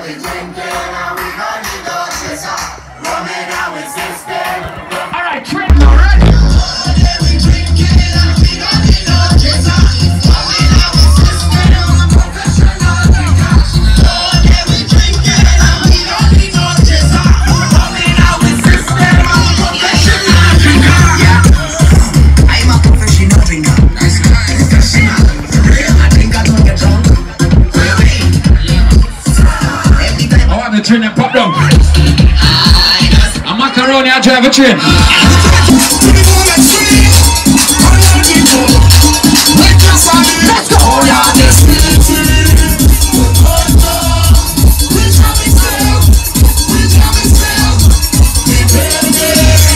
we drinking and we don't need no chaser. Rumming and we system. Alright, trip now, right? We drinking and we don't need no chaser. Rumming and we system. Professional drinkers. We drinking and we don't need no chaser. Rumming and we system. Professional drinkers. Yeah, I'm a professional drinker. Professional. I think I don't get drunk. I want the train and pop down. I'm macaroni, I drive a train. Let's go!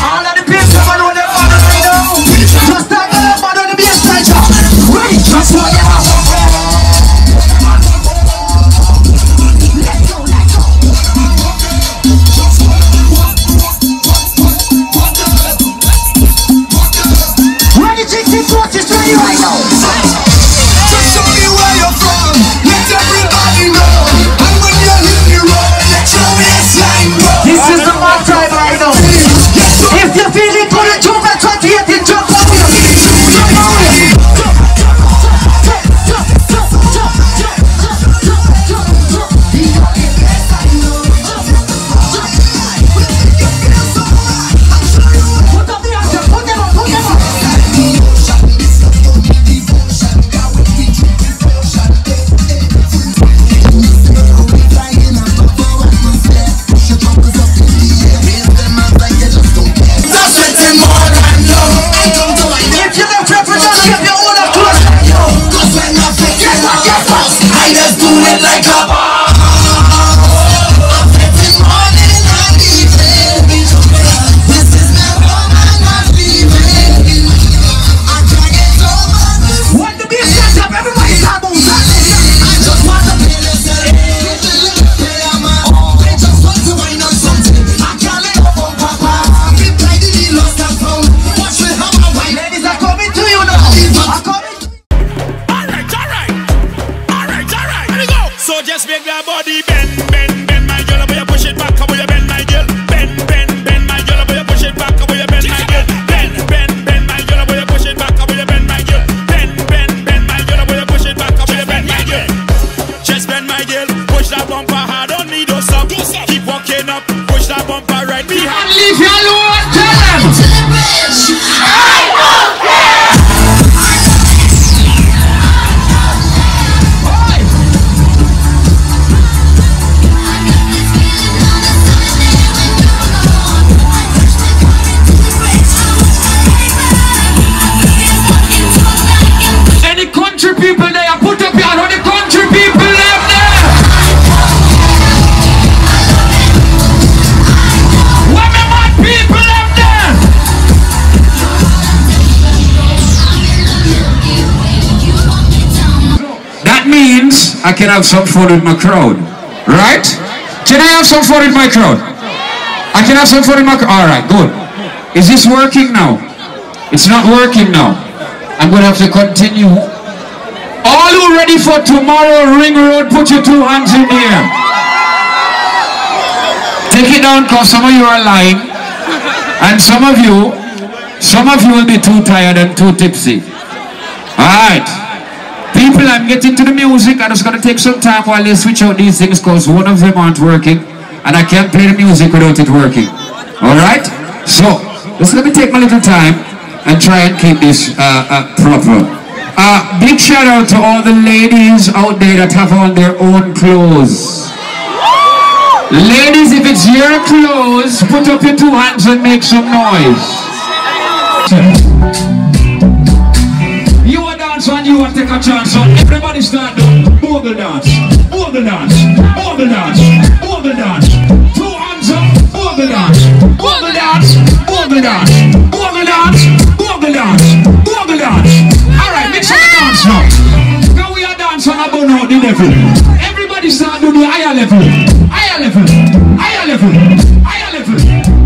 All of the people man on the bottom right now. Just like the man on the baseline. Wait, just what you have. When you take this watch, it's ready right now. Just show me where you're from. Let everybody know. And when you hit the road, let your waistline go. This is the mark time right now. If you feel it, put it to the 28 and jump on it. Put up the action, put them up, put them up. If you don't represent, keep your own up close. Cause when I get what, I just do it like a bar. I'm getting morning and evening. This is my home and I'm leaving. I can't get over this. When the beat starts up, everybody start moving. I just want to feel the same. They just want to wind on something. I can't let go from Papa. We play the deal, lost and found. Watch me have a wine. Ladies are coming to you now. I'm coming to you. Alright, let me go. So just make your body bend, my girl, but you push it back, how you bend, my girl. Bend, my girl, but you push it back, how you bend, my girl. Bend, my girl, but you push it back, how you bend, my girl. Bend, my girl, but you push it back, how you bend, my girl. Just bend, my girl, push that bumper hard on me, don't stop. Keep walking up, push that bumper right behind. Leave you alone, tell them. Any country people there, put up your hand on the country people left there. Women, mad people left there. That means I can have some fun with my crowd, right? Can I have some fun with my crowd? I can have some fun with my crowd. All right, good. Is this working now? It's not working now. I'm going to have to continue. All who ready for tomorrow, Ring Road, put your two hands in the air. Take it down because some of you are lying. And some of you will be too tired and too tipsy. Alright. People, I'm getting to the music. I'm just going to take some time while they switch out these things because one of them aren't working. And I can't play the music without it working. Alright? So, just let me take my little time and try and keep this proper. Big shout out to all the ladies out there that have on their own clothes. Ladies, if it's your clothes, put up your two hands and make some noise. You a dance and you a take a chance on. Everybody start doing bogle dance, bogle dance, bogle dance, bogle dance. Two hands up, bogle dance, bogle dance, bogle dance, bogle dance, bogle dance, bogle dance. Alright, mix up the dance now. Now we are dancing about now the level. Everybody start doing the higher level, higher level, higher level, higher level,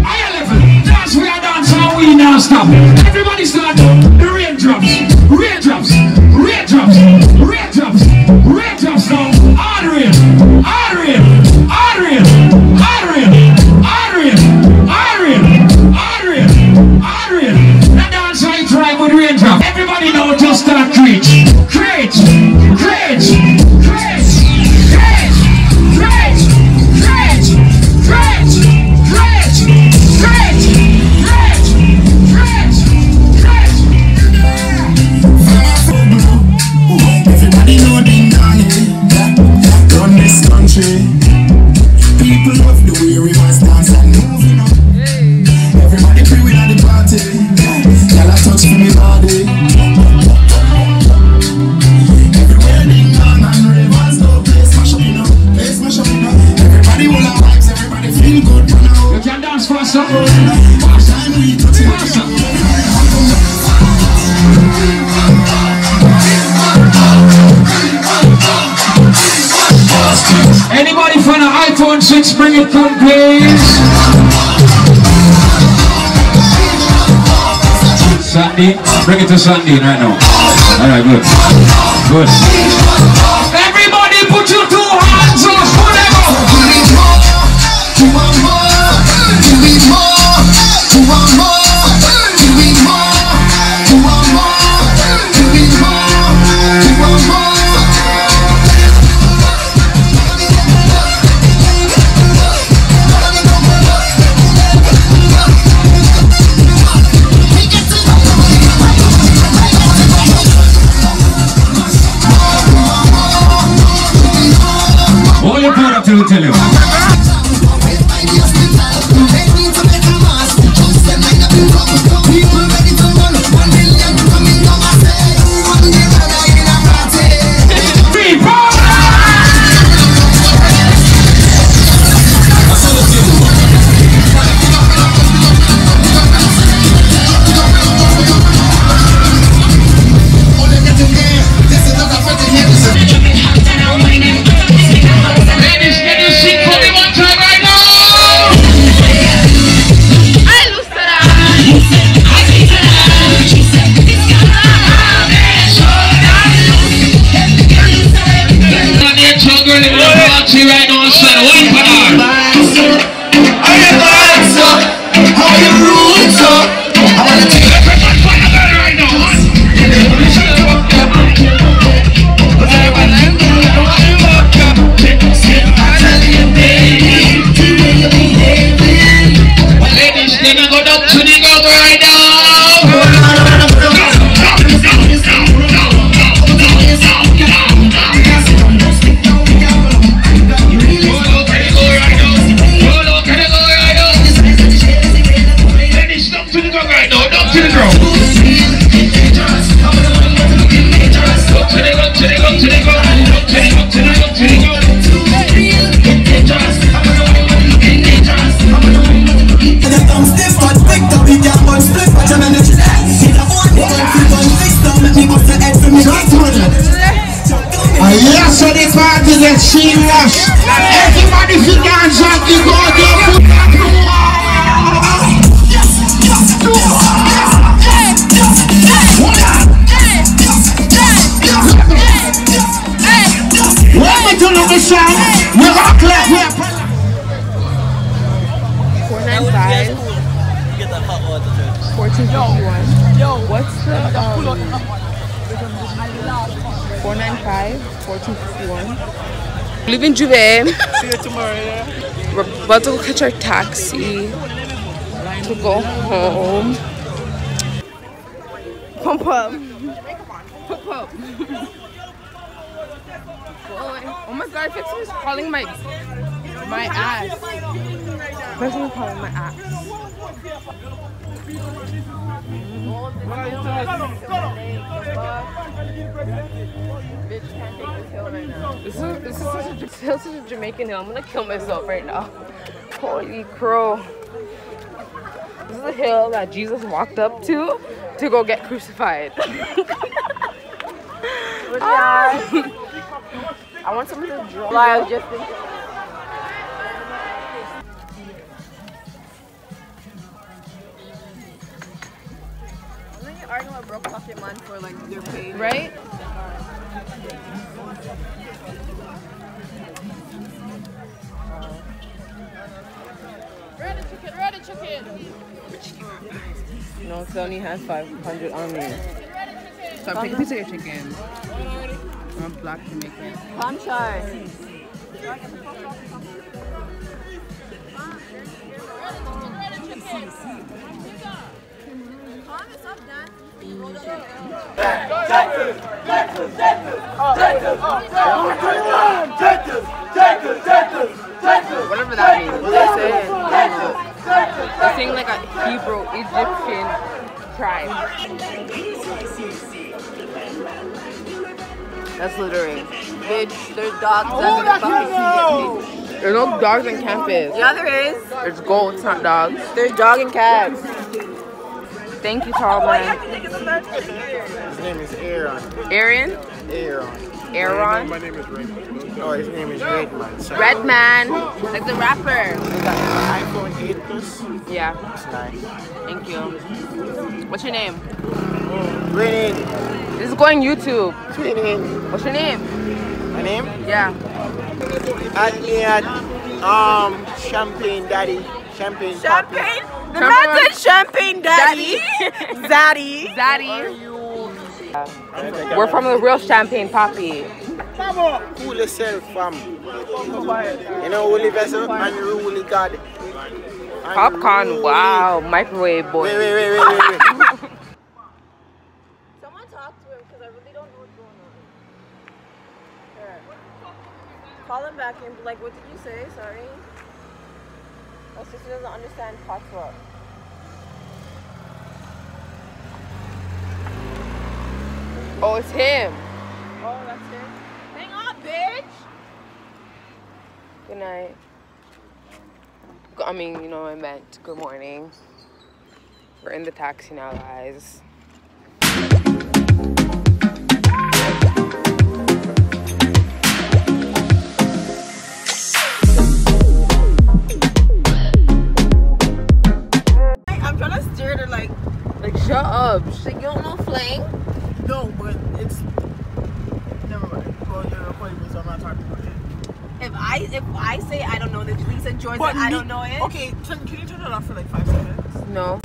higher level. Dance, we are dancing and we now stop. Everybody start doing the raindrops, raindrops, raindrops, raindrops, raindrops now. All the rain, all the rain, all country. People love the way we must dance and move, you know. Everybody free with at the party. Y'all a touch for me body. Everywhere ding dong and ravers go. Play smash up, you know. Play smash up, you know. Everybody will have vibes. Everybody feel good for now. You can dance faster. Faster. We touch it faster. Anybody from the iPhone 6, bring it come please. Sandy, bring it to Sandy right now. Alright, good. Good. Everybody put your 2 hands up, whatever. You want more, you need more, you want more, you need more, you want more, you need more, you want more. All you put up to tell you. Right now, son, one for all. Are you vibes up? How are your roots up? I wanna take Everyone fire girl right now, man. Ladies, then I go down to the ground right now. Yes, so the party gets serious. Everybody feel dance up, you go there. When we turn on the song, we rock like we are. 495. 1451. Yo, what's the 495 1451. Live in Juve. See you tomorrow. Yeah. We're about to catch our taxi to go home. Pump up. Pump up. Oh my god, Fixon is calling my ass. Fixon is calling my ass. This is such a Jamaican hill. I'm gonna kill myself right now. Holy crow. This is the hill that Jesus walked up to go get crucified. I want someone to draw. I was just thinking. I think you're arguing with Broke Pocket Man for like their page. Right? Ready chicken. No, it only has 500 on me. So I'm taking a piece of your chicken. I'm black Jamaican. I'm shy. Texas, Egyptian tribe. That's littering. Bitch, there's dogs under the fucking There's no dogs in campus. Yeah, there is. There's goats, not dogs. There's dog and cats. Thank you, tall man. His name is Aaron. Aaron? Aaron. My name is Redman. No, his name is Redman. So Redman. Like the rapper. we got an iPhone 8 Plus. Yeah. It's nice. Thank you. What's your name? Winning. This is going YouTube. Winning. What's your name? My name? Yeah. At me at Champagne Daddy. Champagne. Champagne? The Champagne? man said champagne daddy. Zaddy. Zaddy. We're from the real Champagne Poppy. Cool yourself, fam. You know, Willie Vessel and you Willie God. Popcorn, wow. Microwave boy. Wait. Someone talk to him because I really don't know what's going on. Sure. Call him back and be like, what did you say? Sorry. My sister doesn't understand patois. Oh, it's him. Oh, that's him. Hang on, bitch. Good night. I mean, you know, I meant good morning. We're in the taxi now, guys. I'm trying to steer to like, Shut up. she's like, you don't know flang? No, but it's. Never mind. Well, you're recording me, so I'm not talking about it. If I say I don't know this, Lisa George, But I don't know it. Okay, can you turn it off for like 5 seconds? No.